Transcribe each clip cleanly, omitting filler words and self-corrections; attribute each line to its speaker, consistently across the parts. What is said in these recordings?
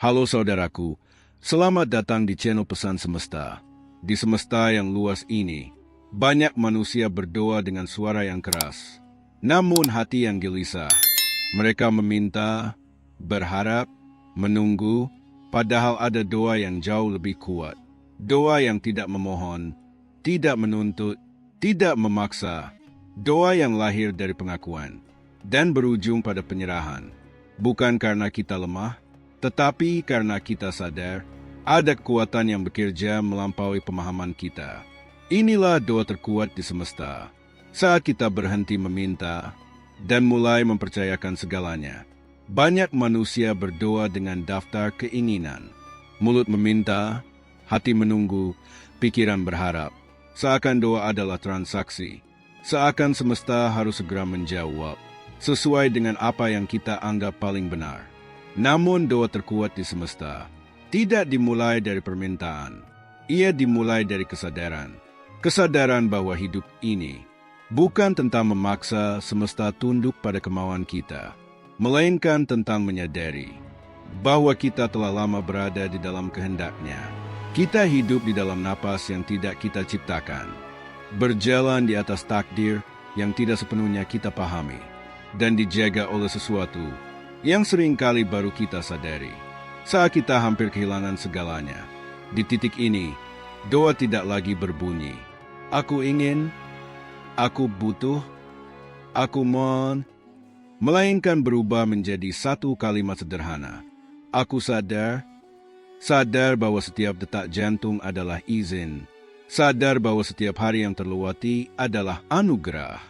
Speaker 1: Halo saudaraku, selamat datang di channel Pesan Semesta. Di semesta yang luas ini, banyak manusia berdoa dengan suara yang keras, namun hati yang gelisah. Mereka meminta, berharap, menunggu, padahal ada doa yang jauh lebih kuat. Doa yang tidak memohon, tidak menuntut, tidak memaksa. Doa yang lahir dari pengakuan dan berujung pada penyerahan. Bukan karena kita lemah, tetapi karena kita sadar, ada kekuatan yang bekerja melampaui pemahaman kita. Inilah doa terkuat di semesta. Saat kita berhenti meminta dan mulai mempercayakan segalanya. Banyak manusia berdoa dengan daftar keinginan. Mulut meminta, hati menunggu, pikiran berharap. Seakan doa adalah transaksi. Seakan semesta harus segera menjawab, sesuai dengan apa yang kita anggap paling benar. Namun doa terkuat di semesta tidak dimulai dari permintaan. Ia dimulai dari kesadaran. Kesadaran bahwa hidup ini bukan tentang memaksa semesta tunduk pada kemauan kita, melainkan tentang menyadari bahwa kita telah lama berada di dalam kehendaknya. Kita hidup di dalam napas yang tidak kita ciptakan, berjalan di atas takdir yang tidak sepenuhnya kita pahami, dan dijaga oleh sesuatu yang seringkali baru kita sadari saat kita hampir kehilangan segalanya. Di titik ini, doa tidak lagi berbunyi, "Aku ingin, aku butuh, aku mohon," melainkan berubah menjadi satu kalimat sederhana. Aku sadar bahwa setiap detak jantung adalah izin, sadar bahwa setiap hari yang terlewati adalah anugerah,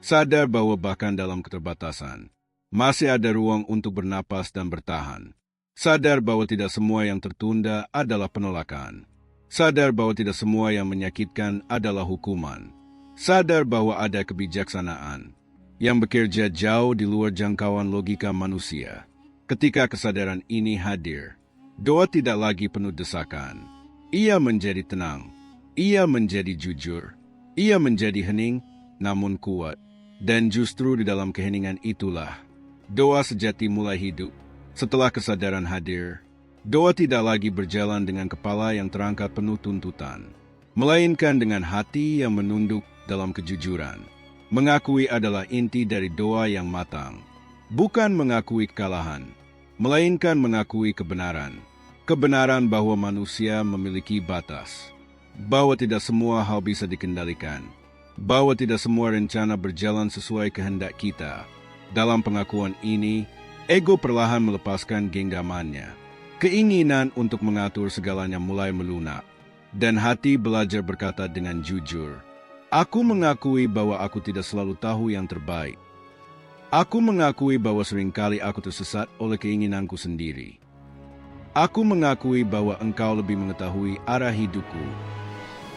Speaker 1: sadar bahwa bahkan dalam keterbatasan, masih ada ruang untuk bernapas dan bertahan. Sadar bahwa tidak semua yang tertunda adalah penolakan. Sadar bahwa tidak semua yang menyakitkan adalah hukuman. Sadar bahwa ada kebijaksanaan yang bekerja jauh di luar jangkauan logika manusia. Ketika kesadaran ini hadir, doa tidak lagi penuh desakan. Ia menjadi tenang. Ia menjadi jujur. Ia menjadi hening, namun kuat. Dan justru di dalam keheningan itulah doa sejati mulai hidup. Setelah kesadaran hadir, doa tidak lagi berjalan dengan kepala yang terangkat penuh tuntutan, melainkan dengan hati yang menunduk dalam kejujuran. Mengakui adalah inti dari doa yang matang. Bukan mengakui kekalahan, melainkan mengakui kebenaran. Kebenaran bahwa manusia memiliki batas, bahwa tidak semua hal bisa dikendalikan, bahwa tidak semua rencana berjalan sesuai kehendak kita. Dalam pengakuan ini, ego perlahan melepaskan genggamannya. Keinginan untuk mengatur segalanya mulai melunak, dan hati belajar berkata dengan jujur, "Aku mengakui bahwa aku tidak selalu tahu yang terbaik. Aku mengakui bahwa seringkali aku tersesat oleh keinginanku sendiri. Aku mengakui bahwa Engkau lebih mengetahui arah hidupku."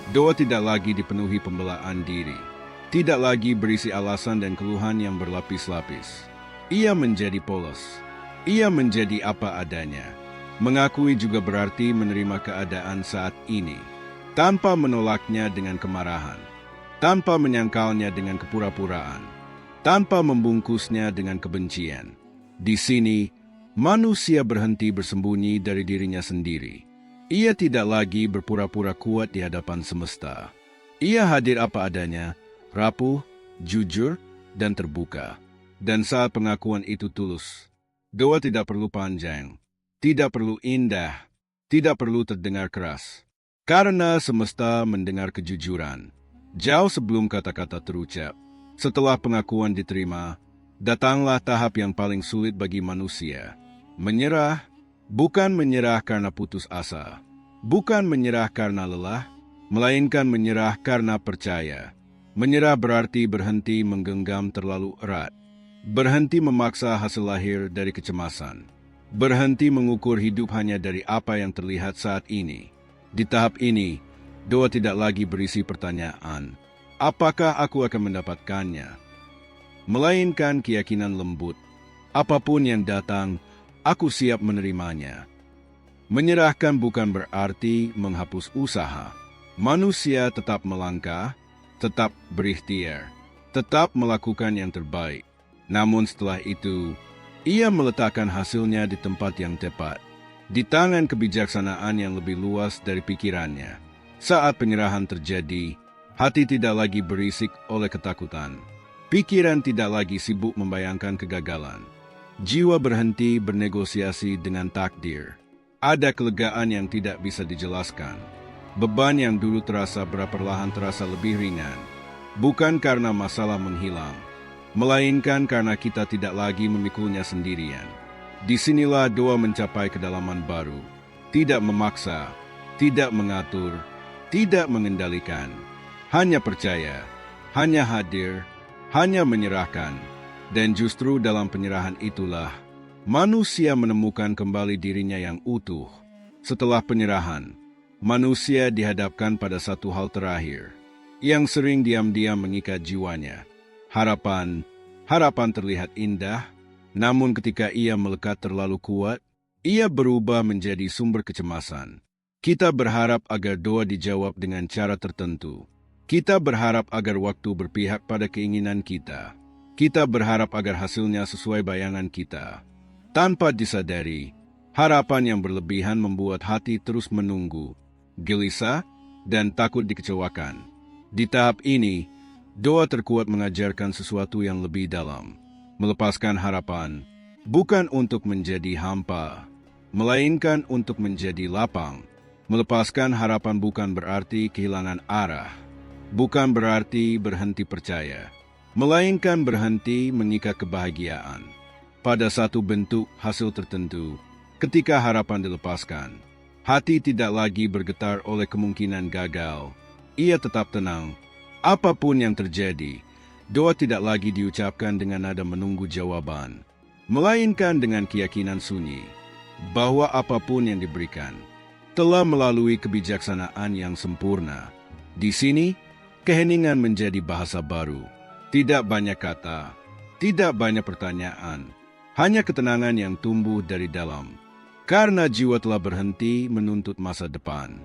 Speaker 1: Doa tidak lagi dipenuhi pembelaan diri. Tidak lagi berisi alasan dan keluhan yang berlapis-lapis. Ia menjadi polos. Ia menjadi apa adanya. Mengakui juga berarti menerima keadaan saat ini, tanpa menolaknya dengan kemarahan, tanpa menyangkalnya dengan kepura-puraan, tanpa membungkusnya dengan kebencian. Di sini, manusia berhenti bersembunyi dari dirinya sendiri. Ia tidak lagi berpura-pura kuat di hadapan semesta. Ia hadir apa adanya, rapuh, jujur, dan terbuka. Dan saat pengakuan itu tulus, doa tidak perlu panjang, tidak perlu indah, tidak perlu terdengar keras. Karena semesta mendengar kejujuran. Jauh sebelum kata-kata terucap, setelah pengakuan diterima, datanglah tahap yang paling sulit bagi manusia. Menyerah, bukan menyerah karena putus asa, bukan menyerah karena lelah, melainkan menyerah karena percaya. Menyerah berarti berhenti menggenggam terlalu erat, berhenti memaksa hasil lahir dari kecemasan, berhenti mengukur hidup hanya dari apa yang terlihat saat ini. Di tahap ini, doa tidak lagi berisi pertanyaan, "Apakah aku akan mendapatkannya?" Melainkan keyakinan lembut, "Apapun yang datang, aku siap menerimanya." Menyerahkan bukan berarti menghapus usaha. Manusia tetap melangkah, tetap berikhtiar, tetap melakukan yang terbaik. Namun setelah itu, ia meletakkan hasilnya di tempat yang tepat. di tangan kebijaksanaan yang lebih luas dari pikirannya. Saat penyerahan terjadi, hati tidak lagi berisik oleh ketakutan. Pikiran tidak lagi sibuk membayangkan kegagalan. Jiwa berhenti bernegosiasi dengan takdir. Ada kelegaan yang tidak bisa dijelaskan. Beban yang dulu terasa berat perlahan terasa lebih ringan. Bukan karena masalah menghilang, melainkan karena kita tidak lagi memikulnya sendirian. Disinilah doa mencapai kedalaman baru. Tidak memaksa, tidak mengatur, tidak mengendalikan. Hanya percaya, hanya hadir, hanya menyerahkan. Dan justru dalam penyerahan itulah, manusia menemukan kembali dirinya yang utuh. Setelah penyerahan, manusia dihadapkan pada satu hal terakhir, yang sering diam-diam mengikat jiwanya. Harapan terlihat indah, namun ketika ia melekat terlalu kuat, ia berubah menjadi sumber kecemasan. Kita berharap agar doa dijawab dengan cara tertentu. Kita berharap agar waktu berpihak pada keinginan kita. Kita berharap agar hasilnya sesuai bayangan kita. Tanpa disadari, harapan yang berlebihan membuat hati terus menunggu, gelisah, dan takut dikecewakan. Di tahap ini, doa terkuat mengajarkan sesuatu yang lebih dalam. Melepaskan harapan, bukan untuk menjadi hampa, melainkan untuk menjadi lapang. Melepaskan harapan bukan berarti kehilangan arah, bukan berarti berhenti percaya, melainkan berhenti mengikat kebahagiaan pada satu bentuk hasil tertentu. Ketika harapan dilepaskan, hati tidak lagi bergetar oleh kemungkinan gagal. Ia tetap tenang. Apapun yang terjadi, doa tidak lagi diucapkan dengan nada menunggu jawaban, melainkan dengan keyakinan sunyi bahwa apapun yang diberikan telah melalui kebijaksanaan yang sempurna. Di sini, keheningan menjadi bahasa baru. Tidak banyak kata, tidak banyak pertanyaan, hanya ketenangan yang tumbuh dari dalam. Karena jiwa telah berhenti menuntut masa depan.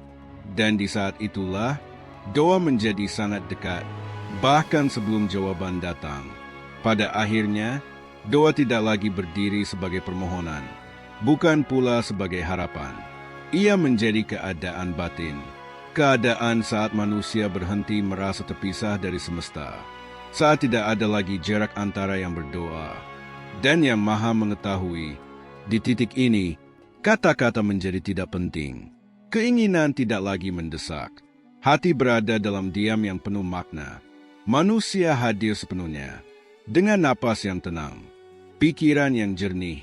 Speaker 1: Dan di saat itulah, doa menjadi sangat dekat, bahkan sebelum jawaban datang. Pada akhirnya, doa tidak lagi berdiri sebagai permohonan, bukan pula sebagai harapan. Ia menjadi keadaan batin, keadaan saat manusia berhenti merasa terpisah dari semesta. Saat tidak ada lagi jarak antara yang berdoa dan yang maha mengetahui. Di titik ini, kata-kata menjadi tidak penting. Keinginan tidak lagi mendesak. Hati berada dalam diam yang penuh makna. Manusia hadir sepenuhnya, dengan napas yang tenang, pikiran yang jernih,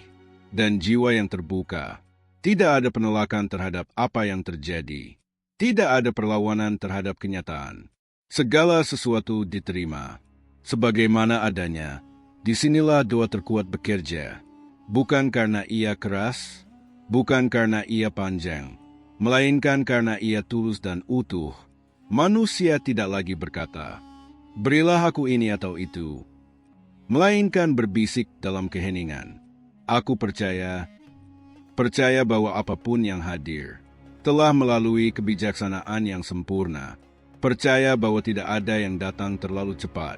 Speaker 1: dan jiwa yang terbuka. Tidak ada penolakan terhadap apa yang terjadi. Tidak ada perlawanan terhadap kenyataan. Segala sesuatu diterima sebagaimana adanya. Disinilah doa terkuat bekerja, bukan karena ia keras, bukan karena ia panjang, melainkan karena ia tulus dan utuh. Manusia tidak lagi berkata, "Berilah aku ini atau itu," melainkan berbisik dalam keheningan, "Aku percaya bahwa apapun yang hadir telah melalui kebijaksanaan yang sempurna. Percaya bahwa tidak ada yang datang terlalu cepat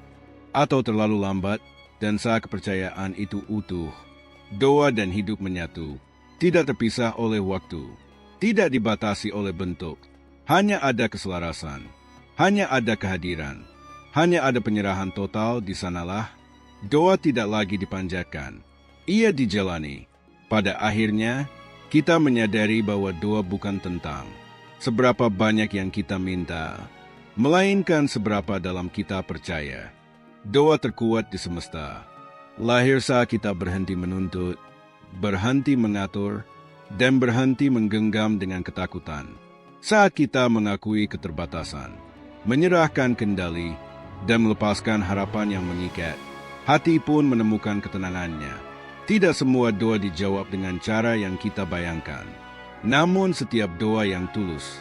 Speaker 1: atau terlalu lambat, dan saat kepercayaan itu utuh, doa dan hidup menyatu, tidak terpisah oleh waktu, tidak dibatasi oleh bentuk. Hanya ada keselarasan, hanya ada kehadiran, hanya ada penyerahan total. Di sanalah doa tidak lagi dipanjatkan, ia dijalani. Pada akhirnya, kita menyadari bahwa doa bukan tentang seberapa banyak yang kita minta, melainkan seberapa dalam kita percaya. Doa terkuat di semesta lahir saat kita berhenti menuntut, berhenti mengatur, dan berhenti menggenggam dengan ketakutan. Saat kita mengakui keterbatasan, menyerahkan kendali, dan melepaskan harapan yang mengikat, hati pun menemukan ketenangannya. Tidak semua doa dijawab dengan cara yang kita bayangkan, namun setiap doa yang tulus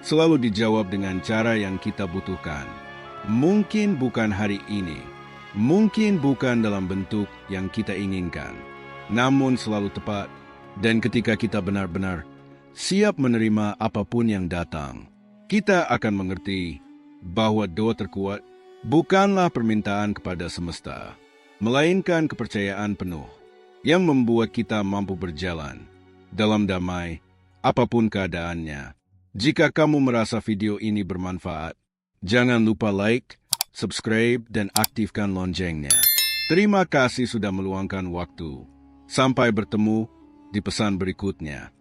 Speaker 1: selalu dijawab dengan cara yang kita butuhkan. Mungkin bukan hari ini, mungkin bukan dalam bentuk yang kita inginkan, namun selalu tepat. Dan ketika kita benar-benar siap menerima apapun yang datang, kita akan mengerti bahwa doa terkuat bukanlah permintaan kepada semesta, melainkan kepercayaan penuh yang membuat kita mampu berjalan dalam damai apapun keadaannya. Jika kamu merasa video ini bermanfaat, jangan lupa like, subscribe, dan aktifkan loncengnya. Terima kasih sudah meluangkan waktu. Sampai bertemu di pesan berikutnya.